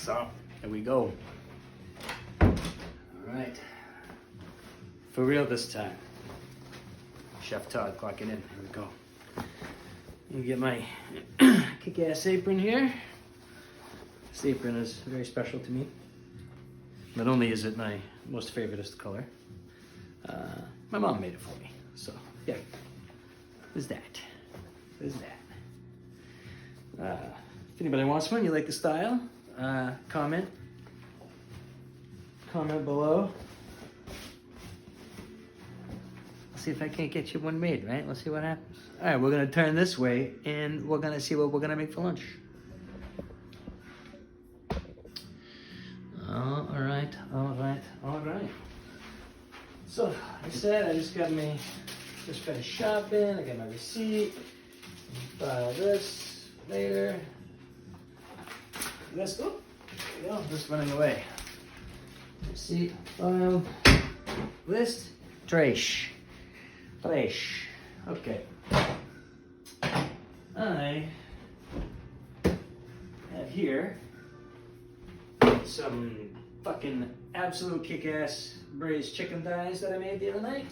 So, here we go. All right. For real this time. Chef Todd clocking in. Here we go. Let me get my kick-ass apron here. This apron is very special to me. Not only is it my most favoriteest color, my mom made it for me. So, yeah. There's that. There's that. If anybody wants one, you like the style, comment below. Let's see if I can't get you one made, right? Let's see what happens. All right, we're gonna turn this way and we're gonna see what we're gonna make for lunch. All right. So, like I said, I just finished shopping, I got my receipt, file this later. This, oh, there you go, just running away. Receipt, file, list, trash. Okay. I have here some fucking absolute kick-ass braised chicken thighs that I made the other night.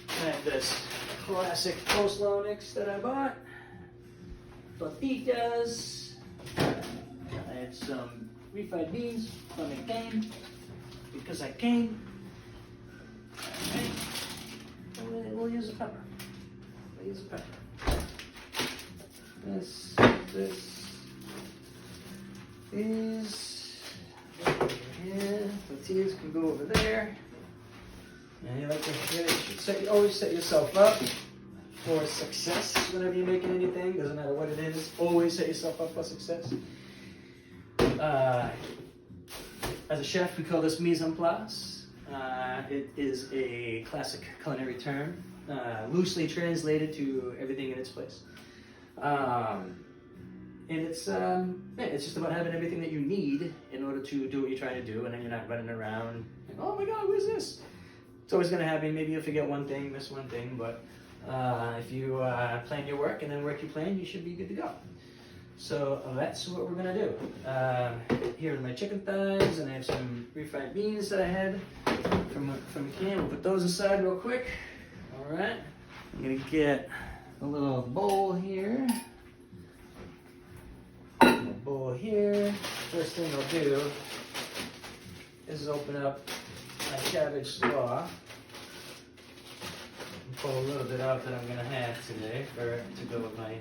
I have this classic coleslaw mix that I bought. Papitas. I have some refried beans from a cane because I came. Alright. We'll use a pepper. This is over here. Tortillas can go over there. And you like to always set yourself up for success whenever you're making anything. Doesn't matter what it is. Always set yourself up for success. As a chef, we call this mise en place. It is a classic culinary term, loosely translated to everything in its place. And it's just about having everything that you need in order to do what you're trying to do, and then you're not running around and, oh my God, what is this? It's always going to happen. Maybe you'll forget one thing, miss one thing, but if you plan your work and then work your plan, you should be good to go. So that's what we're going to do. Here are my chicken thighs, and I have some refried beans that I had from a can. We'll put those aside real quick. All right. I'm going to get a little bowl here. First thing I'll do is open up my cabbage slaw and pull a little bit out that I'm going to have today to go with my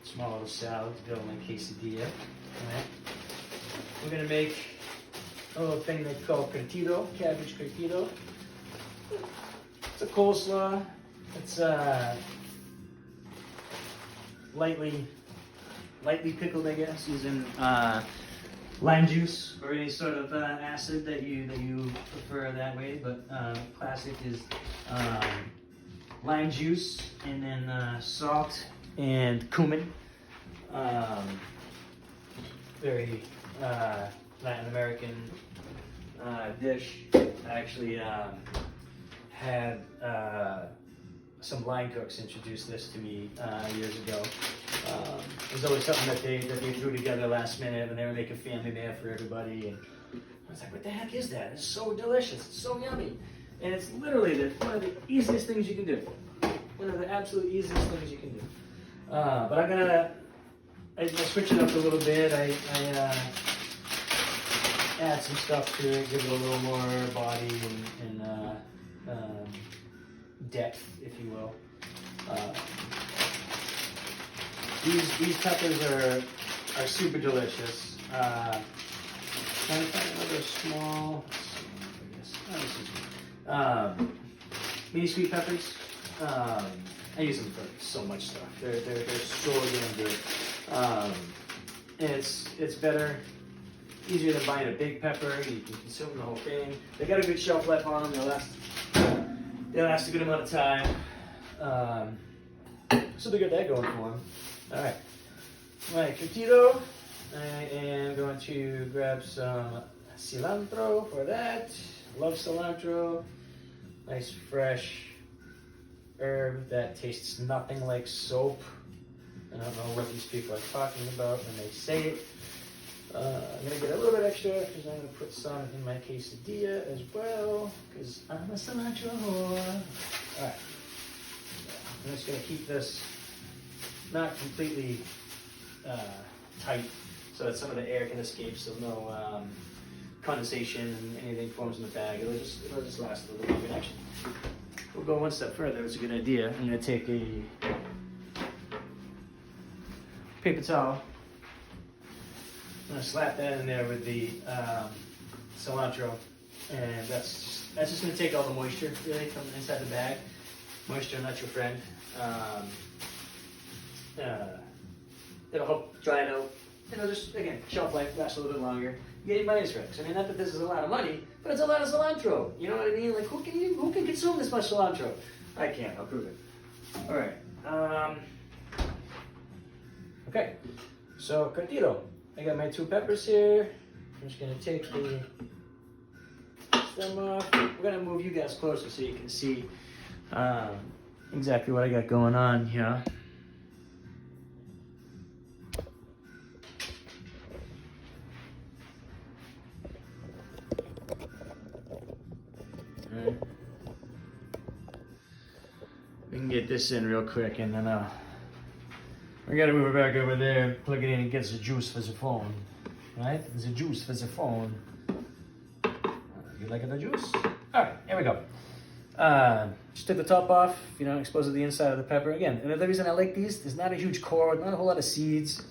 small little salad, to go with my quesadilla. Alright. We're going to make a little thing they call Curtido, cabbage Curtido. It's a coleslaw. It's lightly pickled, I guess, using lime juice or any sort of acid that you prefer that way. But classic is lime juice and then salt and cumin. Very Latin American dish. I actually had some line cooks introduce this to me years ago. It was always something that they threw together last minute, and they were making family meal for everybody. And I was like, what the heck is that? It's so delicious. It's so yummy. And it's literally one of the easiest things you can do. One of the absolute easiest things you can do. But I'm gonna switch it up a little bit. I add some stuff to it, give it a little more body and depth, if you will. These peppers are super delicious. Trying to find another small, mini sweet peppers. I use them for so much stuff. They're so damn good. And it's better, easier than buying a big pepper. You can consume the whole thing. They got a good shelf life on them. They'll last a good amount of time. So they got that going for them. All right, my Curtido. I am going to grab some cilantro for that. Love cilantro. Nice fresh herb that tastes nothing like soap. I don't know what these people are talking about when they say it. I'm gonna get a little bit extra because I'm gonna put some in my quesadilla as well because I'm a cilantro whore. All right, I'm just gonna keep this not completely tight so that some of the air can escape, so no condensation and anything forms in the bag. It'll just last a little longer. Actually, we'll go one step further. It's a good idea. I'm gonna take a paper towel. I'm gonna slap that in there with the cilantro, and that's just gonna take all the moisture really from inside the bag. Moisture, not your friend. It'll help dry it out. It'll just, again, shelf life lasts a little bit longer. You get your money's worth. I mean, not that this is a lot of money, but it's a lot of cilantro. You know what I mean? Like, who can consume this much cilantro? I can't. I'll prove it. All right. Okay. So, Curtido. I got my 2 peppers here. I'm just gonna take the stem off. We're gonna move you guys closer so you can see exactly what I got going on here. Alright. We can get this in real quick and then we gotta move it back over there, plug it in and get the juice for the phone. Right? The juice for the phone. You like the juice? Alright, here we go. Just took the top off, you know, exposed the inside of the pepper. Again, another reason I like these, there's not a huge core, not a whole lot of seeds.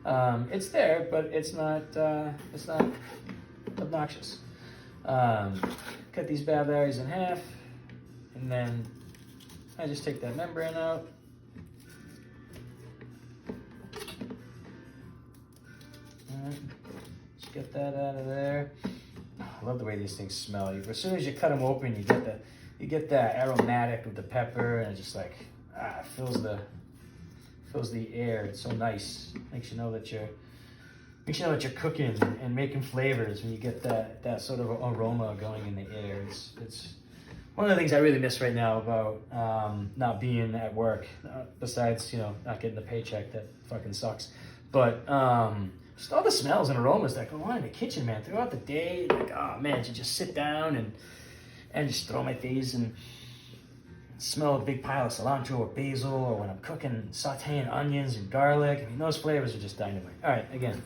It's there, but it's not obnoxious. Cut these bad berries in half, and then I just take that membrane out. Just get that out of there. I love the way these things smell. As soon as you cut them open, you get that aromatic with the pepper, and it just like it fills the air. It's so nice. Makes you know that you're cooking and making flavors when you get that sort of aroma going in the air. It's one of the things I really miss right now about not being at work. Besides, you know, not getting the paycheck that fucking sucks, but just all the smells and aromas that go on in the kitchen, man, throughout the day. Like, oh man, to just sit down and just throw my face and smell a big pile of cilantro or basil, or when I'm cooking, sauteing onions and garlic. I mean, those flavors are just dynamite. All right, again,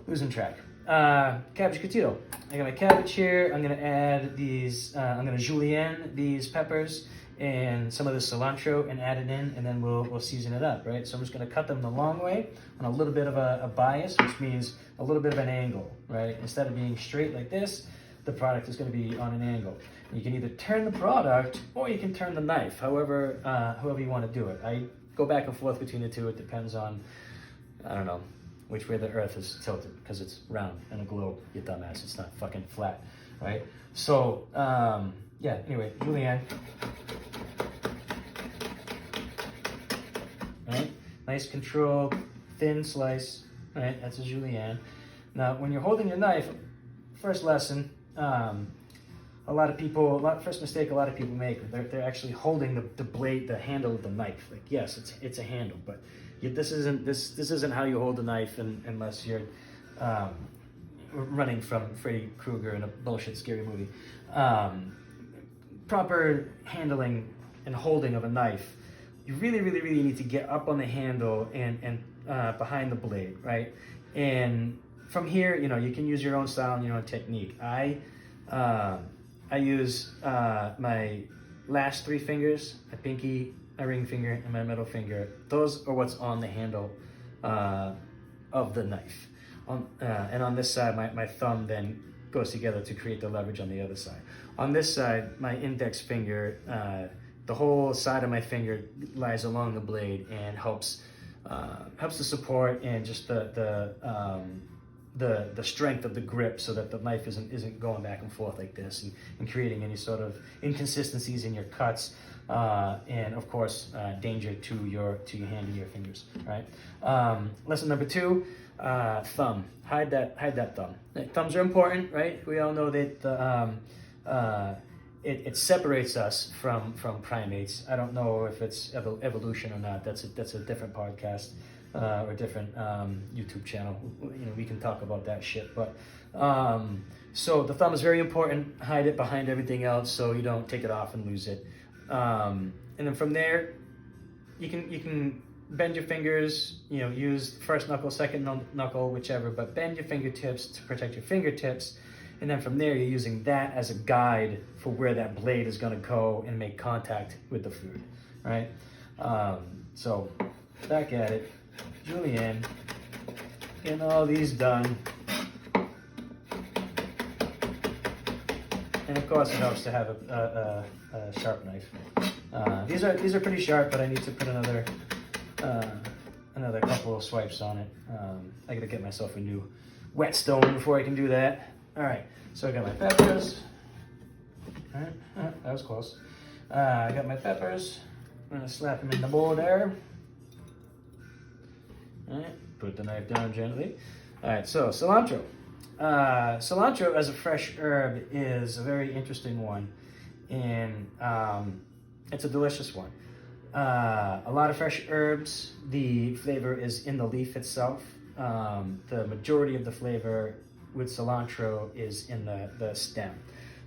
losing track. Cabbage Curtido. I got my cabbage here. I'm gonna add these, I'm gonna julienne these peppers and some of the cilantro and add it in, and then we'll season it up, right? So I'm just gonna cut them the long way on a little bit of a bias, which means a little bit of an angle, right? Instead of being straight like this, the product is gonna be on an angle. You can either turn the product or you can turn the knife, however you wanna do it. I go back and forth between the two. It depends on, I don't know, which way the earth is tilted, because it's round and a globe, you dumbass. It's not fucking flat, right? So, yeah, anyway, julienne. Right? Nice controlled, thin slice, right? That's a julienne. Now, when you're holding your knife, first lesson, first mistake a lot of people make, they're actually holding the blade, the handle of the knife. Like, yes, it's a handle, but this isn't how you hold a knife unless you're running from Freddy Krueger in a bullshit scary movie. Proper handling and holding of a knife, you really need to get up on the handle and behind the blade, right? And from here, you know, you can use your own style and your own technique. I use my last 3 fingers, my pinky, my ring finger, and my middle finger. Those are what's on the handle of the knife. And on this side, my thumb then goes together to create the leverage on the other side. On this side, my index finger, the whole side of my finger lies along the blade and helps the support and just the strength of the grip, so that the knife isn't going back and forth like this and creating any sort of inconsistencies in your cuts, and of course danger to your hand and your fingers. Right. Lesson number 2. Thumb. Hide that thumb. Thumbs are important, right? We all know that it separates us from primates. I don't know if it's evolution or not. That's a different podcast. or different YouTube channel. You know, we can talk about that shit. But so the thumb is very important. Hide it behind everything else so you don't take it off and lose it. And then from there, you can bend your fingers. You know, use first knuckle, second knuckle, whichever. But bend your fingertips to protect your fingertips. And then from there, you're using that as a guide for where that blade is going to go and make contact with the food, right? So back at it, julienne, getting all these done. And of course, it helps to have a sharp knife. These are pretty sharp, but I need to put another couple of swipes on it. I gotta get myself a new whetstone before I can do that. All right, so I got my peppers. All right, that was close. I got my peppers. I'm gonna slap them in the bowl there. All right, put the knife down gently. All right, so cilantro. Cilantro as a fresh herb is a very interesting one, and it's a delicious one. A lot of fresh herbs, the flavor is in the leaf itself. The majority of the flavor with cilantro is in the stem.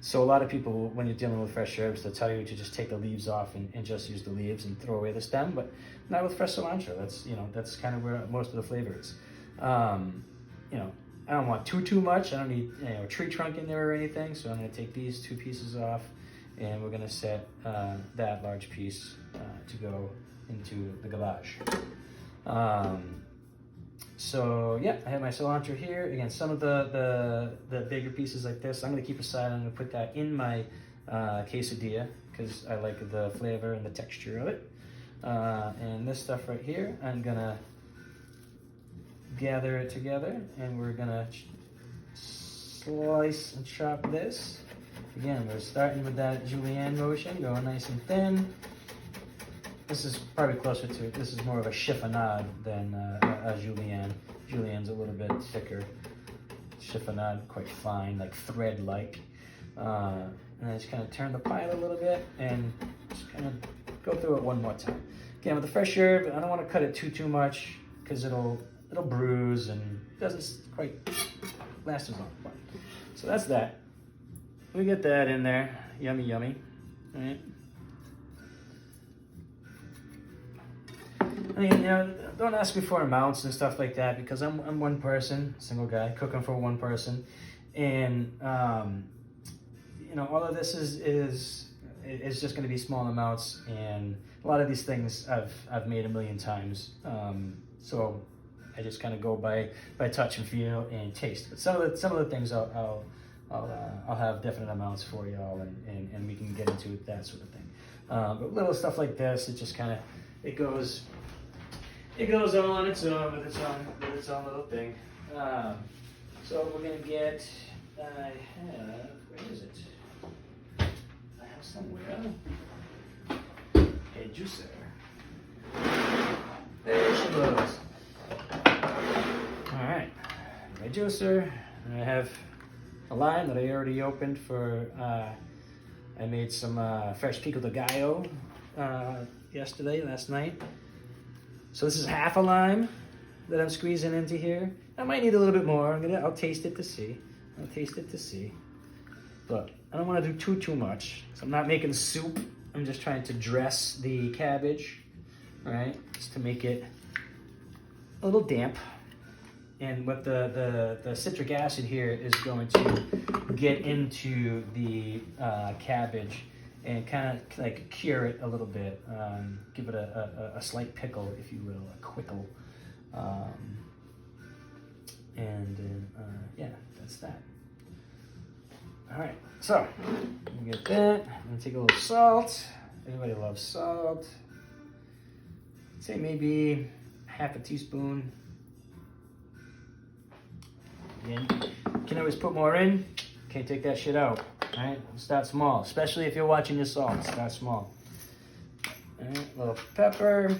So a lot of people, when you're dealing with fresh herbs, they'll tell you to just take the leaves off and just use the leaves and throw away the stem, but not with fresh cilantro. That's kind of where most of the flavor is. You know, I don't want too much. I don't need a tree trunk in there or anything, so I'm going to take these 2 pieces off, and we're going to set that large piece to go into the gavage. So yeah, I have my cilantro here. Again, some of the bigger pieces like this, I'm gonna keep aside. I'm gonna put that in my quesadilla because I like the flavor and the texture of it. And this stuff right here, I'm gonna gather it together, and we're gonna slice and chop this. Again, we're starting with that julienne motion, going nice and thin. This is probably closer to, this is more of a chiffonade than a julienne. Julienne's a little bit thicker. Chiffonade, quite fine, like thread-like. And I just kind of turn the pile a little bit and just kind of go through it one more time. Again, with the fresh herb, I don't want to cut it too much because it'll bruise and doesn't quite last as long. So that's that. We get that in there. Yummy, yummy. All right. I mean, you know, don't ask me for amounts and stuff like that because I'm one person, single guy, cooking for one person, and you know, all of this is just going to be small amounts, and a lot of these things I've made a million times, so I just kind of go by touch and feel and taste. But some of the things I'll have definite amounts for y'all, and we can get into that sort of thing. But little stuff like this, it just kind of it goes on its own with its own little thing. So we're gonna get. Where is it? I have somewhere. A juicer. There she goes. All right, my juicer. I have a lime that I already opened for. I made some fresh pico de gallo last night. So this is half a lime that I'm squeezing into here. I might need a little bit more. I'll taste it to see. But I don't want to do too much. So I'm not making soup. I'm just trying to dress the cabbage, right? Just to make it a little damp. And what the citric acid here is going to get into the cabbage and kind of like cure it a little bit, give it a slight pickle, if you will, a quickle. Yeah, that's that. All right, so we get that. I'm gonna take a little salt. Everybody loves salt. I'd say maybe half a teaspoon. Again, you can always put more in. Can't take that shit out. All right, start small, especially if you're watching your salt. Start small. All right, a little pepper.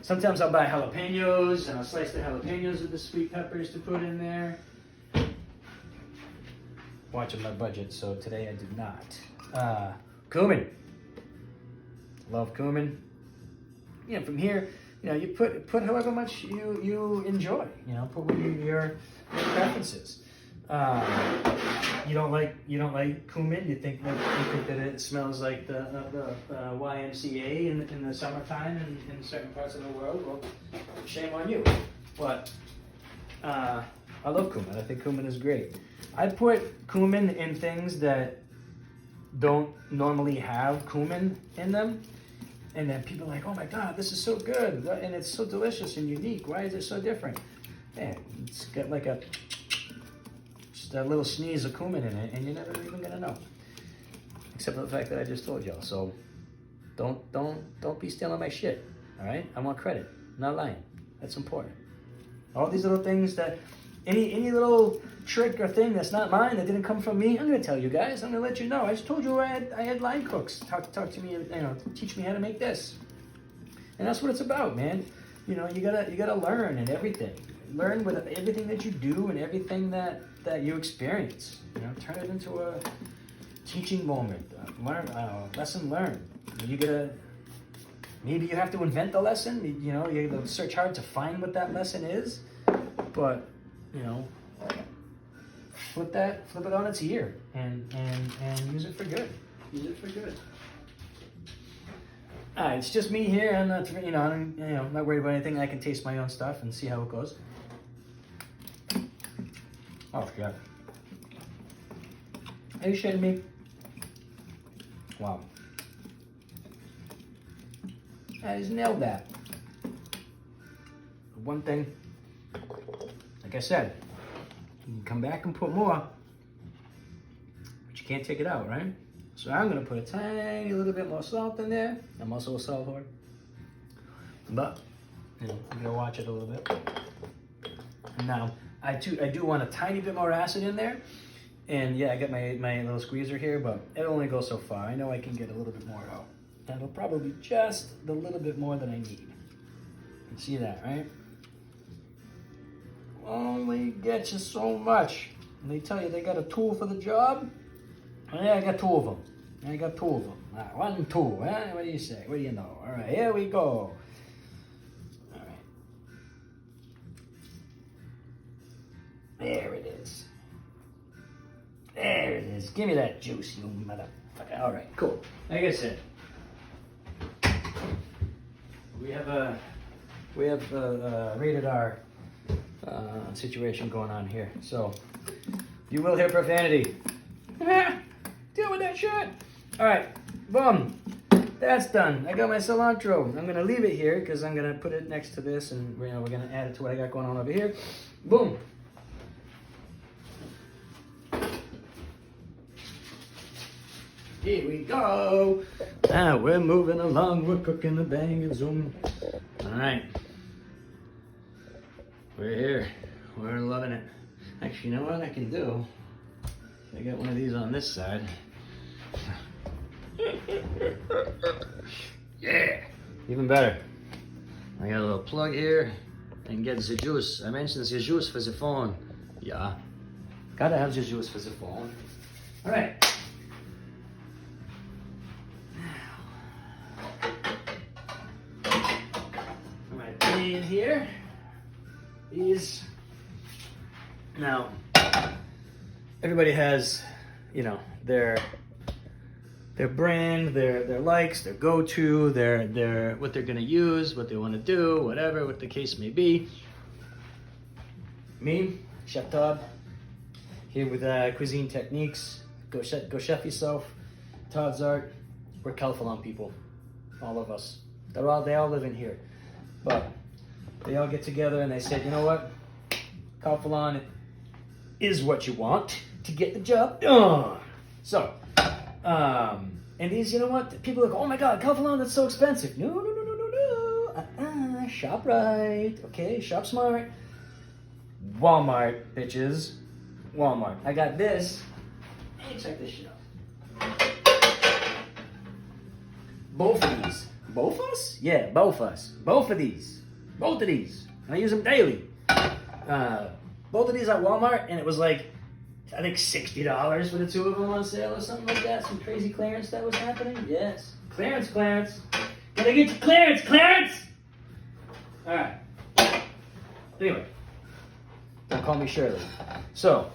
Sometimes I'll buy jalapenos and I'll slice the jalapenos with the sweet peppers to put in there. Watching my budget, so today I did not. Cumin. love cumin. You know, from here, you know, you put however much you enjoy. You know, put what your preferences. You don't like cumin. You think that it smells like the YMCA in the summertime in certain parts of the world. Well, shame on you. But I love cumin. I think cumin is great. I put cumin in things that don't normally have cumin in them. And then people are like, oh my God, this is so good. And it's so delicious and unique. Why is it so different? Man, it's got like just a little sneeze of cumin in it, and you're never even gonna know. Except for the fact that I just told y'all. So don't be stealing my shit. All right? I want credit. I'm not lying. That's important. All these little things that any little trick or thing that's not mine, that didn't come from me, I'm gonna tell you guys. I'm gonna let you know. I just told you I had line cooks talk to me, you know, teach me how to make this. And that's what it's about, man. You know, you gotta learn in everything. Learn with everything that you do and everything that you experience. You know, turn it into a teaching moment. Lesson learned. Maybe you have to invent the lesson. You know, you have to search hard to find what that lesson is. But, you know, flip it on its ear and use it for good. Use it for good. All right, it's just me here. I'm not, I'm not worried about anything. I can taste my own stuff and see how it goes. Oh God! Are you shitting me? Wow! I just nailed that. One thing, like I said, you can come back and put more, but you can't take it out, right? So I'm gonna put a tiny little bit more salt in there. I'm also a salt whore, but you know, I'm gonna watch it a little bit. Now, I do want a tiny bit more acid in there, and yeah, I got my little squeezer here, but it'll only go so far. I know I can get a little bit more out. That'll probably be just the little bit more that I need. You can see that, right? Only get you so much. And they tell you they got a tool for the job. Yeah, I got two of them. I got two of them. Right, 1, 2. What do you say? What do you know? All right, here we go. All right. There it is. There it is. Give me that juice, you motherfucker. All right, cool. Like I said, we have a rated R situation going on here, so you will hear profanity. Deal with that shit. All right, boom. That's done. I got my cilantro. I'm gonna leave it here because I'm gonna put it next to this, and we're gonna add it to what I got going on over here. Boom. Here we go. Now we're moving along. We're cooking the bang and zoom. All right. We're here. We're loving it. Actually, you know what I can do? I got one of these on this side. Yeah, even better. I got a little plug here and get the juice. I mentioned the juice for the phone. Yeah, gotta have the juice for the phone. All right. All right, in here is now. Everybody has, you know, their brand, their likes, their go-to, their what they're gonna use, what they want to do, whatever, what the case may be. Me, Chef Todd, here with Cuisine Techniques. Go chef yourself. Todd's Art. We're Calphalon people, all of us. They all live in here, but they all get together and they said, you know what, Calphalon is what you want to get the job done. So, and these, you know what? People are like, oh my God, Calphalon, that's so expensive. No. Shop right, okay? Shop smart. Walmart, bitches. Walmart. I got this. Hey, check this shit out. Both of these. Both of us? Yeah, both of us. Both of these. Both of these. I use them daily. Both of these at Walmart, and it was like, I think $60 for the two of them on sale or something like that. Some crazy clearance that was happening. Yes, Clearance, Clarence. Gotta get your clearance, Clarence! Alright. Anyway. Don't call me Shirley. So,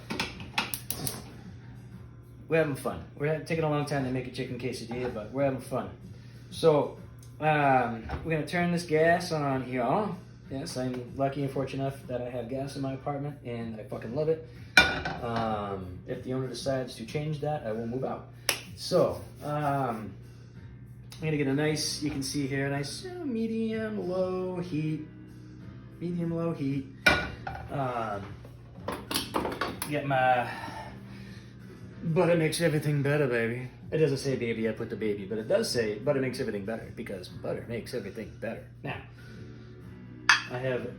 we're having fun. We're taking a long time to make a chicken quesadilla, but we're having fun. So, we're gonna turn this gas on here. Yes, I'm lucky and fortunate enough that I have gas in my apartment, and I fucking love it. If the owner decides to change that, I will move out. So, I'm gonna get a nice, you can see here, a nice medium low heat. Medium low heat. Get my butter makes everything better, baby. It doesn't say baby, I put the baby, but it does say butter makes everything better because butter makes everything better. Now, I have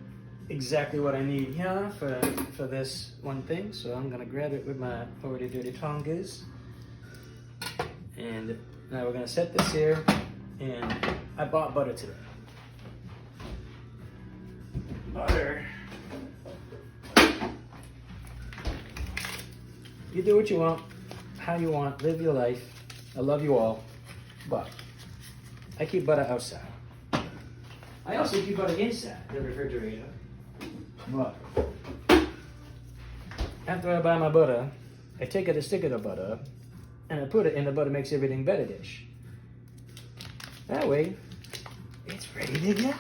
exactly what I need here for this one thing, so I'm gonna grab it with my already dirty tongs. And now we're gonna set this here, and I bought butter today. Butter. You do what you want, how you want, live your life. I love you all, but I keep butter outside. I also keep butter inside the refrigerator. But after I buy my butter, I take a stick of the butter and I put it in the butter makes everything better dish. That way, it's ready to go.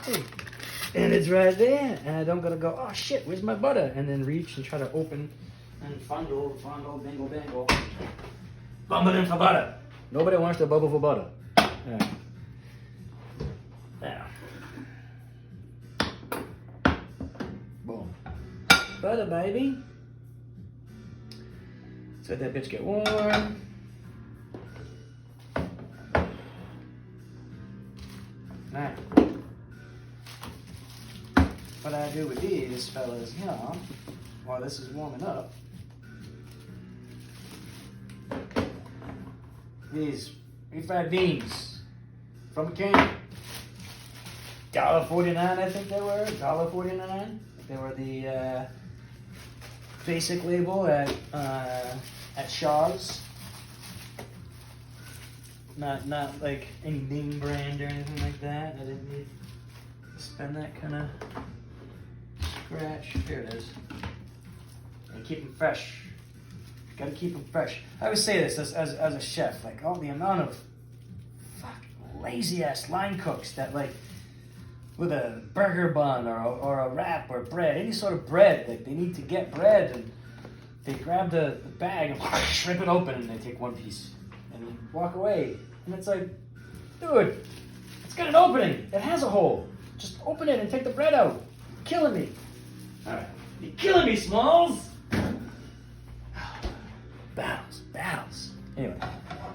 And it's right there. And I don't gotta go, oh shit, where's my butter? And then reach and try to open and fondle, bingle, bangle. Bumbling for butter. Nobody wants to bubble for butter. Right. Now. Boom. Butter, baby. Let's let that bitch get warm. Alright. What I do with these fellas here, while this is warming up, these refried beans from a can. $1.49, I think they were. $1.49. They were the basic label at Shaw's. Not like any name brand or anything like that. I didn't need to spend that kind of scratch. Here it is. And keep them fresh. Gotta keep them fresh. I always say this as a chef, like all the amount of fucking lazy ass line cooks that like with a burger bun or a wrap or bread, any sort of bread, like they need to get bread and they grab the bag and rip it open and they take one piece and walk away. And it's like, dude, it's got an opening. It has a hole. Just open it and take the bread out. You're killing me. All right, you're killing me, Smalls. Battles. Anyway,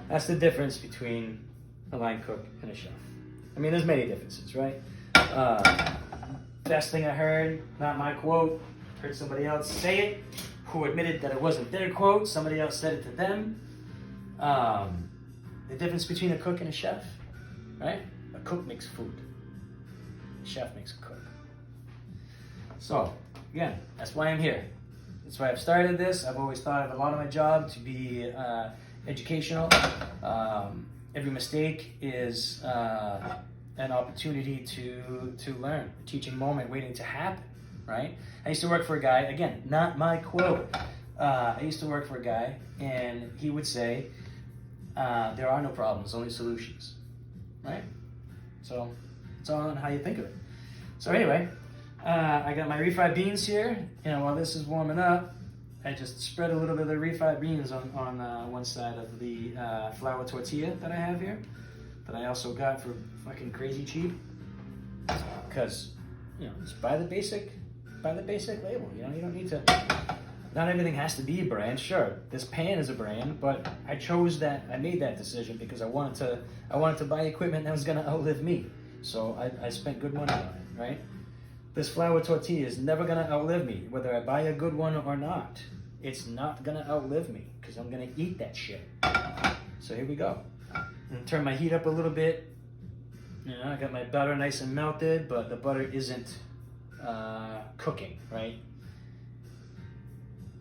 that's the difference between a line cook and a chef. I mean, there's many differences, right? Best thing I heard, not my quote, heard somebody else say it, who admitted that it wasn't their quote, somebody else said it to them. The difference between a cook and a chef, right? A cook makes food. A chef makes a cook. So, again, that's why I'm here. That's why I've started this. I've always thought of a lot of my job to be educational. Every mistake is an opportunity to learn, a teaching moment waiting to happen, right? I used to work for a guy, again, not my quote. I used to work for a guy and he would say, there are no problems, only solutions, right? So it's all on how you think of it. So anyway, I got my refried beans here. You know, while this is warming up, I just spread a little bit of the refried beans on one side of the flour tortilla that I have here, that I also got for fucking crazy cheap. Because, you know, just buy the basic label. You know, you don't need to. Not everything has to be a brand. Sure, this pan is a brand, but I chose that. I made that decision because I wanted to buy equipment that was going to outlive me. So I spent good money on it, right? This flour tortilla is never gonna outlive me, whether I buy a good one or not. It's not gonna outlive me, because I'm gonna eat that shit. So here we go. I'm gonna turn my heat up a little bit. You know, I got my butter nice and melted, but the butter isn't cooking, right?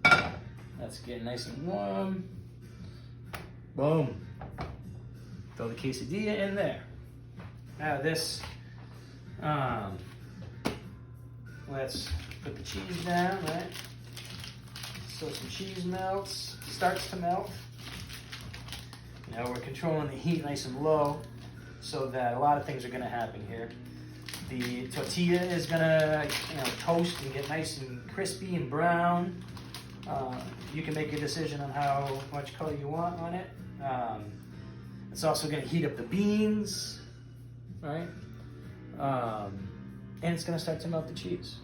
That's getting nice and warm. Boom. Throw the quesadilla in there. Now this, let's put the cheese down, right? So some cheese melts, starts to melt. Now we're controlling the heat nice and low so that a lot of things are gonna happen here. The tortilla is gonna toast and get nice and crispy and brown. You can make a decision on how much color you want on it. It's also gonna heat up the beans, right? And it's gonna start to melt the cheese.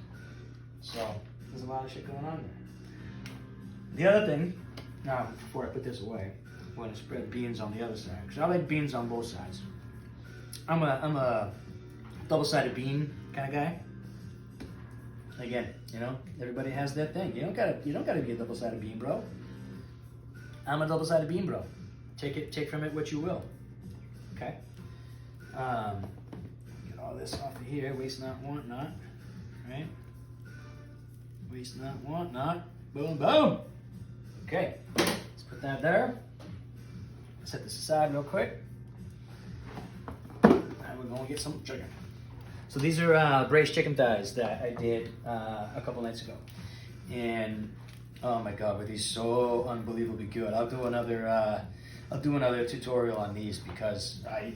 So there's a lot of shit going on there. The other thing, now before I put this away, I'm gonna spread beans on the other side because I like beans on both sides. I'm a double-sided bean kind of guy. Again, everybody has their thing. You don't gotta be a double-sided bean, bro. I'm a double-sided bean, bro. Take from it what you will. Okay. Get all this off of here. Waste not, want not. Right. Waste not, want not. Boom, boom. Okay. Let's put that there. Set this aside real quick. And we're gonna get some chicken. So these are braised chicken thighs that I did a couple nights ago, and oh my god, were these so unbelievably good! I'll do another tutorial on these because I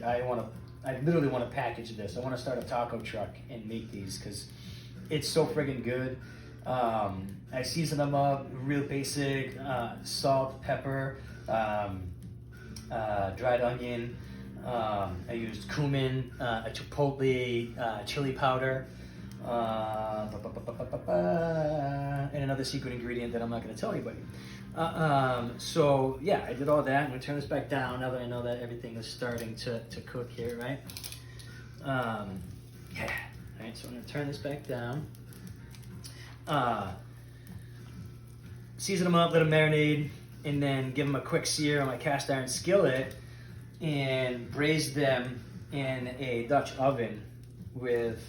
literally want to package this. I want to start a taco truck and make these because it's so friggin' good. I season them up real basic: salt, pepper, dried onion. I used cumin, a chipotle chili powder, and another secret ingredient that I'm not going to tell anybody. So yeah, I did all that. I'm going to turn this back down now that I know that everything is starting to cook here, right? Yeah. All right, so I'm going to turn this back down. Season them up, let them marinate, and then give them a quick sear on my cast iron skillet. And braise them in a Dutch oven with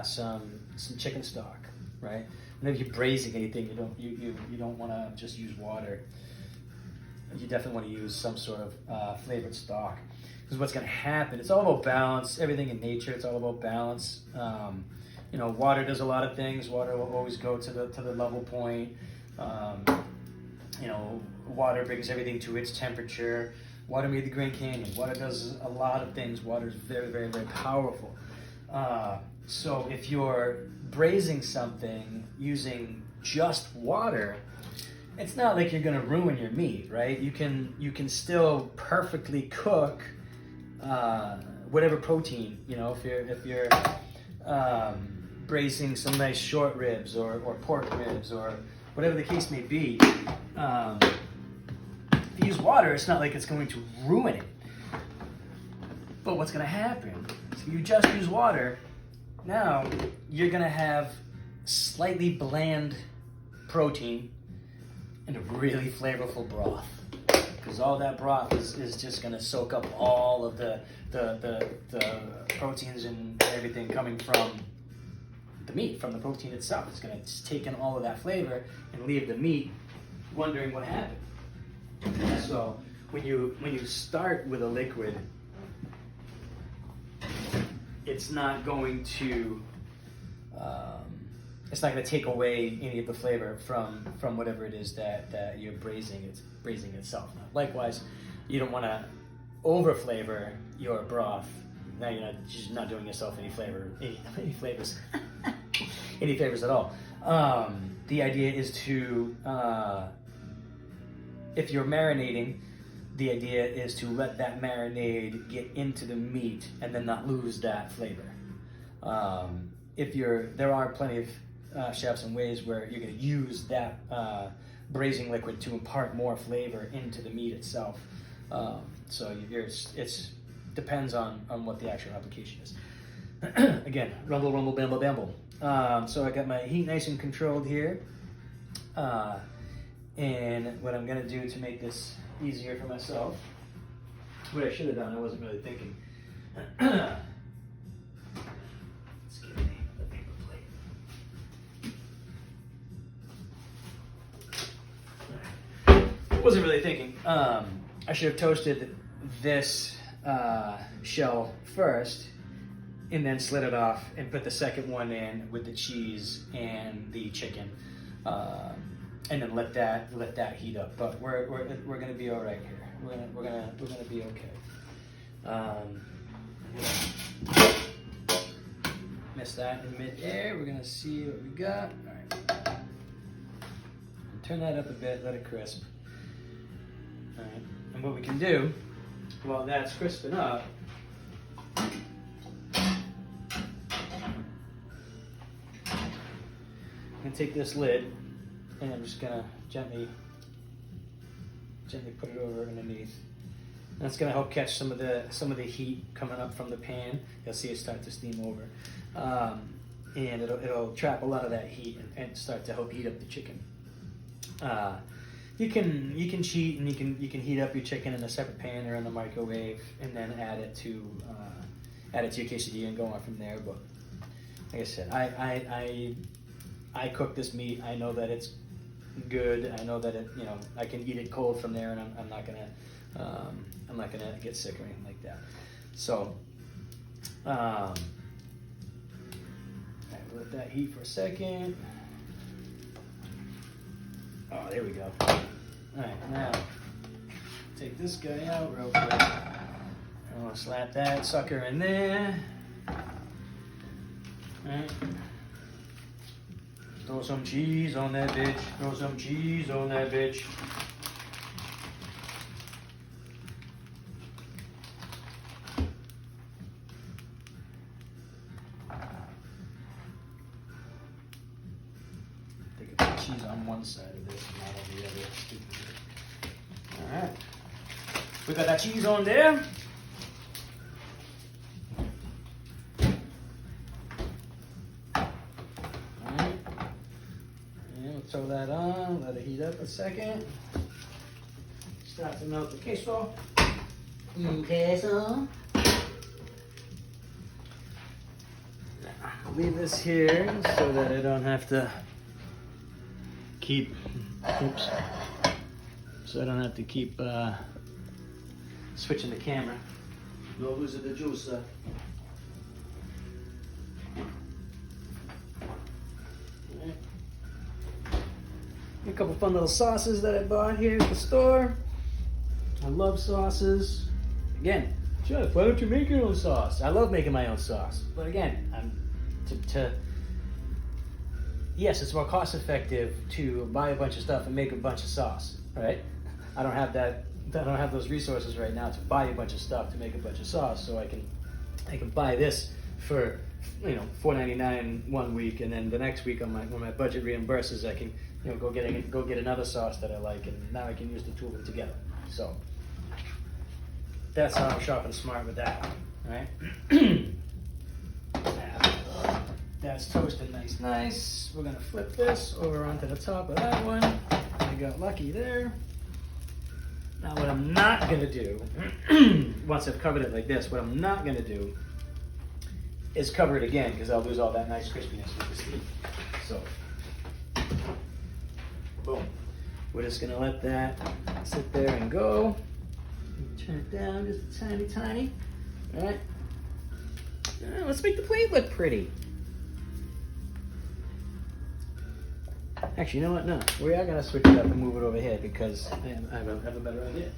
some chicken stock, right? Whenever you're braising anything, you don't want to just use water. You definitely want to use some sort of flavored stock, because what's going to happen? It's all about balance. Everything in nature, it's all about balance. Water does a lot of things. Water will always go to the level point. Water brings everything to its temperature. Water made the Grand Canyon. Water does a lot of things. Water is very, very, very powerful. So if you're braising something using just water, it's not like you're going to ruin your meat, right? You can still perfectly cook whatever protein. If you're braising some nice short ribs or pork ribs or whatever the case may be. If you use water, it's not like it's going to ruin it. But what's going to happen is if you just use water, now you're going to have slightly bland protein and a really flavorful broth. Because all that broth is just going to soak up all of the proteins and everything coming from the meat, from the protein itself. It's going to take in all of that flavor and leave the meat wondering what happened. So when you start with a liquid, it's not going to take away any of the flavor from whatever it is that you're braising. It's braising itself. Now, likewise, you don't want to over flavor your broth. Now you're just not doing yourself any flavors, any favors at all. The idea is to if you're marinating, the idea is to let that marinade get into the meat and then not lose that flavor. There are plenty of chefs and ways where you're going to use that braising liquid to impart more flavor into the meat itself. It depends on what the actual application is. Again, rumble, rumble, bamble, bamble. So I got my heat nice and controlled here. And what I'm going to do to make this easier for myself, what I should have done, I wasn't really thinking. Let's get the paper plate. Wasn't really thinking. I should have toasted this shell first, and then slit it off and put the second one in with the cheese and the chicken, and then let that heat up. But we're gonna be all right here. We're gonna be okay. Miss that in mid-air. We're gonna see what we got. All right. Turn that up a bit. Let it crisp. All right. And what we can do while that's crisping up, I'm gonna take this lid and I'm just gonna gently put it over underneath. That's gonna help catch some of the heat coming up from the pan. You'll see it start to steam over, and it'll trap a lot of that heat and start to help heat up the chicken. You can cheat and you can heat up your chicken in a separate pan or in the microwave and then add it to your quesadilla and go on from there. But like I said, I cook this meat. I know that it's good. I know that I can eat it cold from there, and I'm not gonna get sick or anything like that. So, let that heat for a second. Oh, there we go. All right, now take this guy out real quick. I'm gonna slap that sucker in there. All right. Throw some cheese on that bitch. Throw some cheese on that bitch. Think of the cheese on one side of this, not on the other. All right. We got that cheese on there. Throw that on, let it heat up a second. Start to melt the queso. Queso. Leave this here so that I don't have to keep, switching the camera. No losing the juice. A couple fun little sauces that I bought here at the store. I love sauces. Again, Jeff, why don't you make your own sauce? I love making my own sauce. But again, yes, it's more cost effective to buy a bunch of stuff and make a bunch of sauce, right? I don't have those resources right now to buy a bunch of stuff to make a bunch of sauce, so I can buy this for $4.99 one week, and then the next week when my budget reimburses, I can go get another sauce that I like, and now I can use the two of them together. So that's how I'm shopping smart with that, right? That's toasted nice. We're gonna flip this over onto the top of that one. I got lucky there. Now what I'm not gonna do, once I've covered it like this, what I'm not gonna do is cover it again, because I'll lose all that nice crispiness with the steam. So, boom. We're just gonna let that sit there and go. Turn it down just a tiny. All right. Let's make the plate look pretty. Actually, you know what? No, we are gonna switch it up and move it over here because I have a better idea.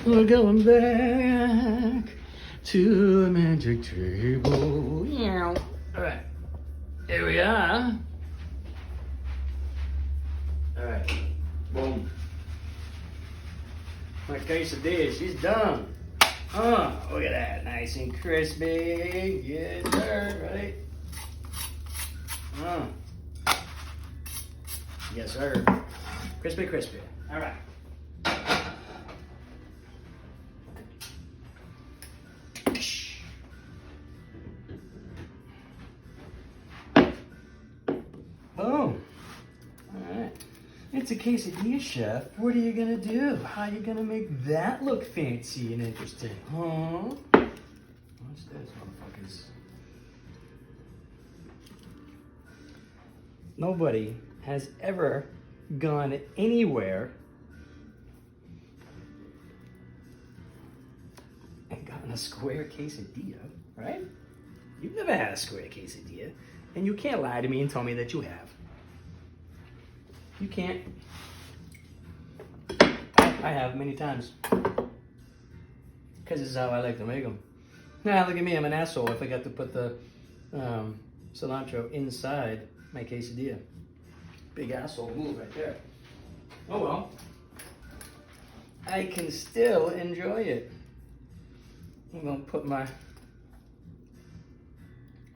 We're going back to the magic table. All right, here we are. All right, boom. My quesadilla, she's done. Look at that, nice and crispy. Yes, sir, right? Yes, sir. Crispy. All right. it's a quesadilla, chef, what are you gonna do? How are you gonna make that look fancy and interesting? Huh? Watch this, motherfuckers. Nobody has ever gone anywhere and gotten a square quesadilla, right? You've never had a square quesadilla, and you can't lie to me and tell me that you have. You can't. I have many times. Because this is how I like to make them. Now, look at me, I'm an asshole. I forgot to put the cilantro inside my quesadilla. Big asshole move right there. Oh well. I can still enjoy it. I'm going to put my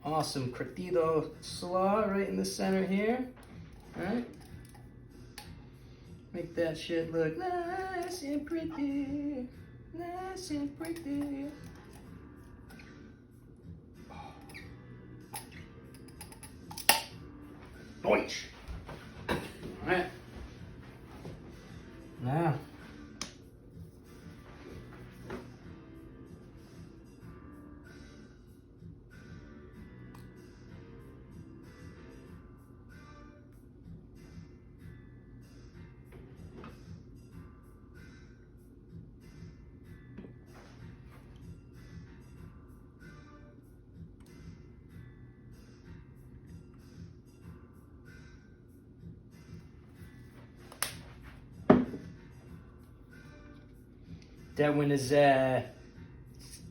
awesome Curtido slaw right in the center here. Alright? Make that shit look nice and pretty. Nice and pretty. Boinch! Alright. Now. That one is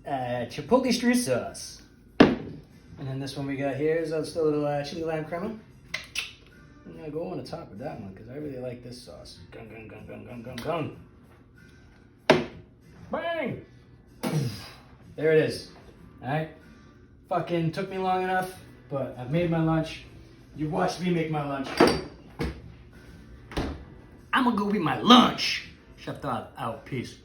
chipotle street sauce. And then this one we got here is just a little chili lime crema. I'm gonna go on the top of that one because I really like this sauce. Gung, gung, gung, gung, gung, gung, gung. Bang! There it is. Alright? Fucking took me long enough, but I've made my lunch. You watched me make my lunch. I'm gonna go eat my lunch. Chef Todd out. Peace.